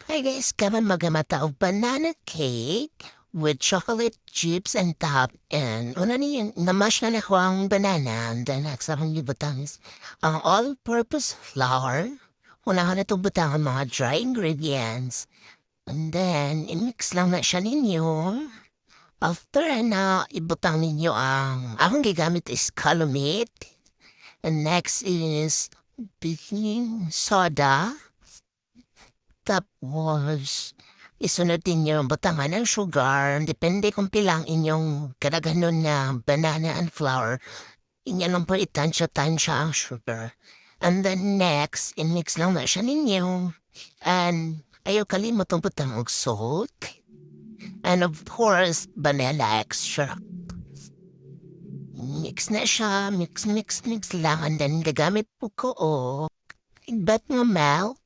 Hi guys, karon magamata og banana cake with chocolate chips and top. And una ni namash na ko ang banana and then aksarang libutang is ang all-purpose flour. Unahan na itong butang ang mga dry ingredients. And then, i-mix lang na siya ninyo. After na, ibutang ninyo ang akong gigamit is calumet. And next is baking soda. Tapos, isunod ninyo ang batangan ng sugar. Depende kung pilang inyong kadaghanon na banana and flour. Inyo lang po itansya-tansya ang sugar. And then next, in-mix lang na siya ninyo. And ayaw kalimot ang butang og salt. And of course, vanilla extract. Mix na siya. Mix lang. And then gagamit po ko o ibat nga milk.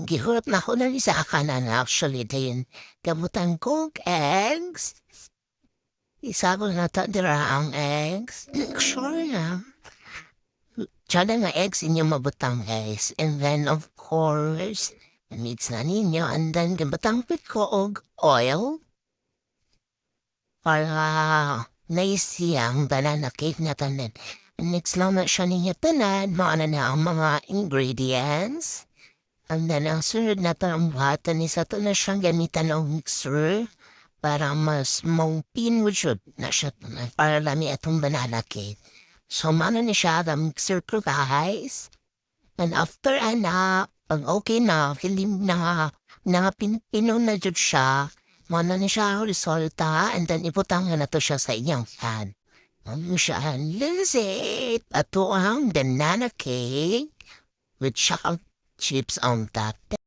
Gihurot na ako na sa kanan actually din. Gamutan kong eggs. Isa ko na dira ang eggs. Sure na. Tsada nga eggs inyong mabutang guys. And then of course, mix na ninyo. And then gamutan ko og oil. Para naisiyang banana cake na tanan. Mix lang na siya ninyo tanan. Maana na ang mga ingredients. And then, ang sunod na ang button is ato na siyang gamitan ng mixer para mas maupin would na siya para lami atong banana cake. So, mana ni siya ang mixer ko guys. And after pag okay na, hilim na pinpino na jud siya, mana ni siya resulta and then ibutang na to siya sa inyong pan. Ano siya, Lizette! Ato ang banana cake with chocolate chips on top.